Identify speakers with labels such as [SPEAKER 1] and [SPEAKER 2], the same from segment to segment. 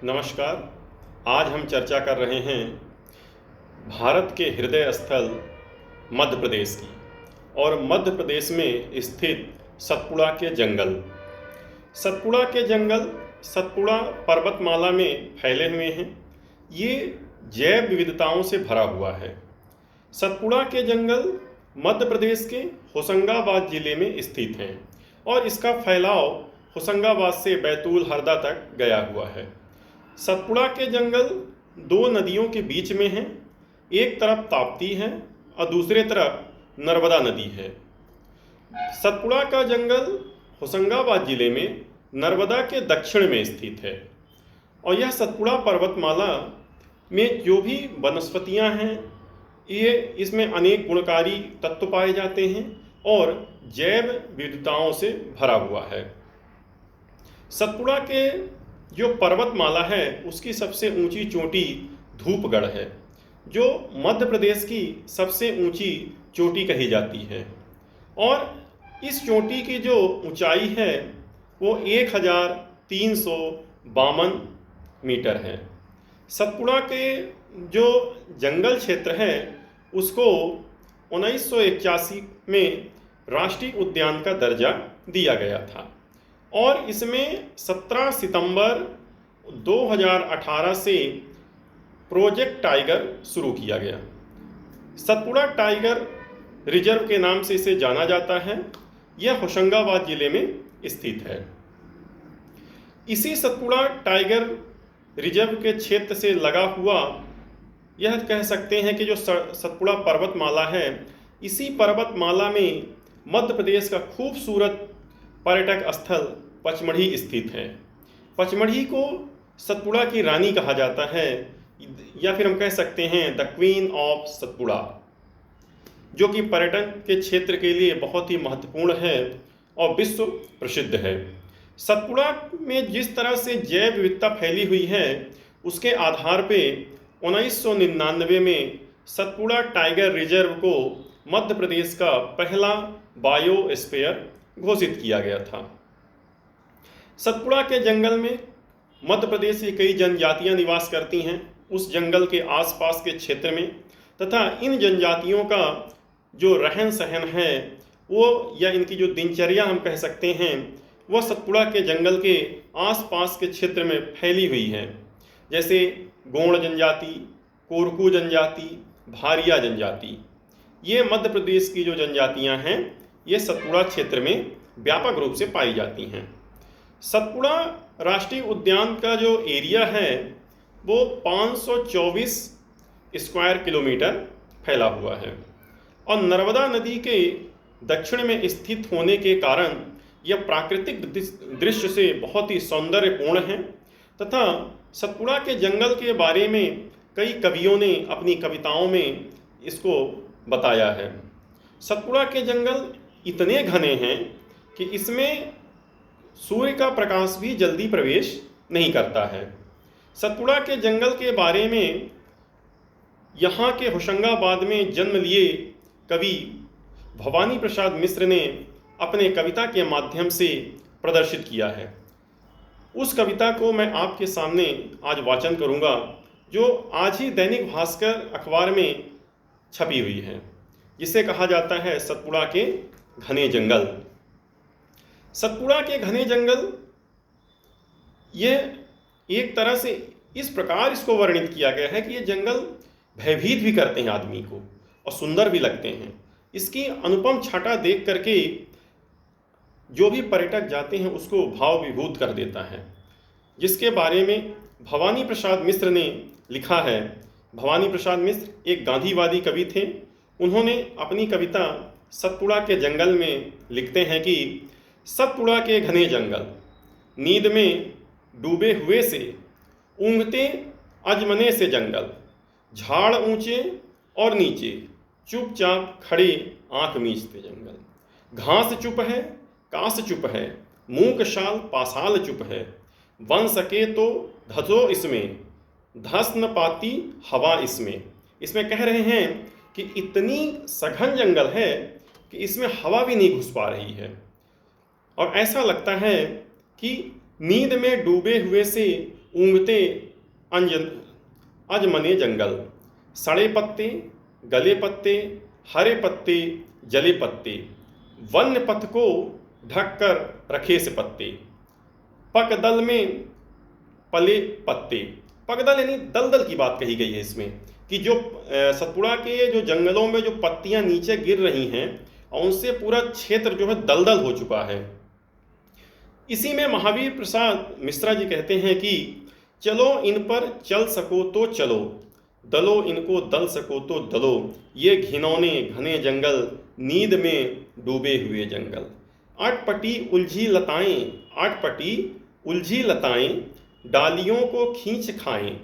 [SPEAKER 1] नमस्कार। आज हम चर्चा कर रहे हैं भारत के हृदय स्थल मध्य प्रदेश की और मध्य प्रदेश में स्थित सतपुड़ा के जंगल। सतपुड़ा के जंगल सतपुड़ा पर्वतमाला में फैले हुए हैं। ये जैव विविधताओं से भरा हुआ है। सतपुड़ा के जंगल मध्य प्रदेश के होशंगाबाद जिले में स्थित हैं और इसका फैलाव होशंगाबाद से बैतूल हरदा तक गया हुआ है। सतपुड़ा के जंगल दो नदियों के बीच में हैं। एक तरफ ताप्ती है और दूसरे तरफ नर्मदा नदी है। सतपुड़ा का जंगल होशंगाबाद जिले में नर्मदा के दक्षिण में स्थित है और यह सतपुड़ा पर्वतमाला में जो भी वनस्पतियां हैं ये इसमें अनेक गुणकारी तत्व पाए जाते हैं और जैव विविधताओं से भरा हुआ है। सतपुड़ा के जो पर्वतमाला है उसकी सबसे ऊंची चोटी धूपगढ़ है, जो मध्य प्रदेश की सबसे ऊंची चोटी कही जाती है और इस चोटी की जो ऊंचाई है वो 1352 मीटर है। सतपुड़ा के जो जंगल क्षेत्र है उसको 1981 में राष्ट्रीय उद्यान का दर्जा दिया गया था और इसमें 17 सितंबर 2018 से प्रोजेक्ट टाइगर शुरू किया गया। सतपुड़ा टाइगर रिजर्व के नाम से इसे जाना जाता है। यह होशंगाबाद जिले में स्थित है। इसी सतपुड़ा टाइगर रिजर्व के क्षेत्र से लगा हुआ यह कह सकते हैं कि जो सतपुड़ा पर्वतमाला है, इसी पर्वतमाला में मध्य प्रदेश का खूबसूरत पर्यटक स्थल पचमढ़ी स्थित है। पचमढ़ी को सतपुड़ा की रानी कहा जाता है या फिर हम कह सकते हैं द क्वीन ऑफ सतपुड़ा, जो कि पर्यटन के क्षेत्र के लिए बहुत ही महत्वपूर्ण है और विश्व प्रसिद्ध है। सतपुड़ा में जिस तरह से जैव विविधता फैली हुई है उसके आधार पे 1999 में सतपुड़ा टाइगर रिजर्व को मध्य प्रदेश का पहला बायोस्फीयर घोषित किया गया था। सतपुड़ा के जंगल में मध्य प्रदेश की कई जनजातियां निवास करती हैं उस जंगल के आसपास के क्षेत्र में, तथा इन जनजातियों का जो रहन सहन है वो या इनकी जो दिनचर्या हम कह सकते हैं वह सतपुड़ा के जंगल के आसपास के क्षेत्र में फैली हुई है। जैसे गोंड जनजाति, कोरकू जनजाति, भारिया जनजाति, ये मध्य प्रदेश की जो जनजातियां हैं ये सतपुड़ा क्षेत्र में व्यापक रूप से पाई जाती हैं। सतपुड़ा राष्ट्रीय उद्यान का जो एरिया है वो 524 स्क्वायर किलोमीटर फैला हुआ है और नर्मदा नदी के दक्षिण में स्थित होने के कारण यह प्राकृतिक दृश्य से बहुत ही सौंदर्यपूर्ण है तथा सतपुड़ा के जंगल के बारे में कई कवियों ने अपनी कविताओं में इसको बताया है। सतपुड़ा के जंगल इतने घने हैं कि इसमें सूर्य का प्रकाश भी जल्दी प्रवेश नहीं करता है। सतपुड़ा के जंगल के बारे में यहाँ के होशंगाबाद में जन्म लिए कवि भवानी प्रसाद मिश्र ने अपने कविता के माध्यम से प्रदर्शित किया है। उस कविता को मैं आपके सामने आज वाचन करूँगा, जो आज ही दैनिक भास्कर अखबार में छपी हुई है, जिसे कहा जाता है सतपुड़ा के घने जंगल। सतपुड़ा के घने जंगल ये एक तरह से इस प्रकार इसको वर्णित किया गया है कि ये जंगल भयभीत भी करते हैं आदमी को और सुंदर भी लगते हैं। इसकी अनुपम छटा देख करके जो भी पर्यटक जाते हैं उसको भाव विभूत कर देता है, जिसके बारे में भवानी प्रसाद मिश्र ने लिखा है। भवानी प्रसाद मिश्र एक गांधीवादी कवि थे। उन्होंने अपनी कविता सतपुड़ा के जंगल में लिखते हैं कि सतपुड़ा के घने जंगल, नींद में डूबे हुए से ऊँघते अजमने से जंगल, झाड़ ऊंचे और नीचे चुपचाप खड़े आंख मीचते जंगल। घास चुप है, कास चुप है, मूक शाल पासाल चुप है, बन सके तो धसो इसमें, धस न पाती हवा इसमें। इसमें कह रहे हैं कि इतनी सघन जंगल है कि इसमें हवा भी नहीं घुस पा रही है और ऐसा लगता है कि नींद में डूबे हुए से ऊँघते अजमने जंगल, सड़े पत्ते, गले पत्ते, हरे पत्ते, जले पत्ते, वन्य पथ को ढककर रखे से पत्ते, पकदल में पले पत्ते। पकदल यानी दलदल की बात कही गई है इसमें, कि जो सतपुड़ा के जो जंगलों में जो पत्तियां नीचे गिर रही हैं और उनसे पूरा क्षेत्र जो है दलदल हो चुका है। इसी में महावीर प्रसाद मिश्रा जी कहते हैं कि चलो इन पर चल सको तो चलो, दलो इनको दल सको तो दलो, ये घिनौने घने जंगल, नींद में डूबे हुए जंगल। अटपटी उलझी लताएं, अटपटी उलझी लताएं, डालियों को खींच खाएं।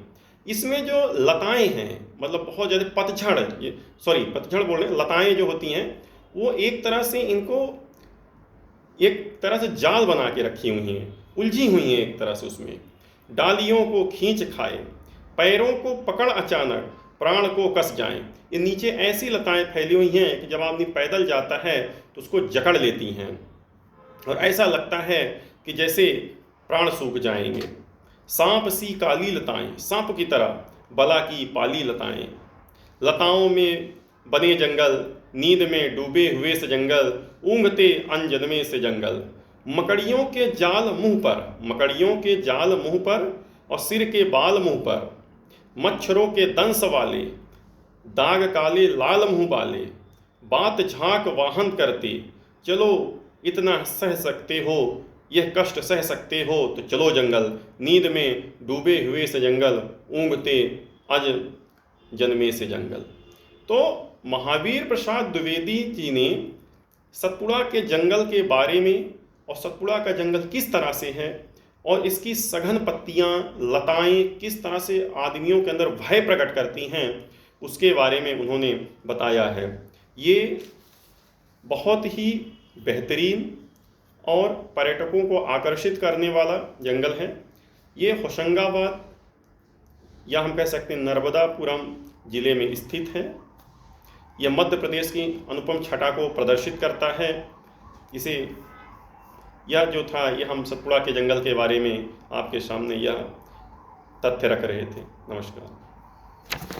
[SPEAKER 1] इसमें जो लताएं हैं, मतलब बहुत ज़्यादा पतझड़, पतझड़ बोल रहे हैं, लताएं जो होती हैं वो एक तरह से इनको एक तरह से जाल बना के रखी हुई हैं, उलझी हुई हैं एक तरह से उसमें। डालियों को खींच खाए, पैरों को पकड़ अचानक, प्राण को कस जाएं। ये नीचे ऐसी लताएं फैली हुई हैं कि जब आदमी पैदल जाता है तो उसको जकड़ लेती हैं और ऐसा लगता है कि जैसे प्राण सूख जाएंगे। सांप सी काली लताएं, सांप की तरह बला की पाली लताएं, लताओं में बने जंगल, नींद में डूबे हुए से जंगल, ऊँघते अनजन्मे से जंगल। मकड़ियों के जाल मुंह पर, मकड़ियों के जाल मुंह पर और सिर के बाल मुंह पर, मच्छरों के दंश वाले, दाग काले लाल मुंह वाले, बात झांक वाहन करते, चलो इतना सह सकते हो, यह कष्ट सह सकते हो तो चलो जंगल, नींद में डूबे हुए से जंगल, ऊँघते अज जन्मे से जंगल। तो महावीर प्रसाद द्विवेदी जी ने सतपुड़ा के जंगल के बारे में और सतपुड़ा का जंगल किस तरह से है और इसकी सघन पत्तियां, लताएं किस तरह से आदमियों के अंदर भय प्रकट करती हैं, उसके बारे में उन्होंने बताया है। ये बहुत ही बेहतरीन और पर्यटकों को आकर्षित करने वाला जंगल है। ये होशंगाबाद या हम कह सकते हैं नर्मदापुरम जिले में स्थित है। यह मध्य प्रदेश की अनुपम छटा को प्रदर्शित करता है। यह जो था, ये हम सतपुड़ा के जंगल के बारे में आपके सामने यह तथ्य रख रहे थे। नमस्कार।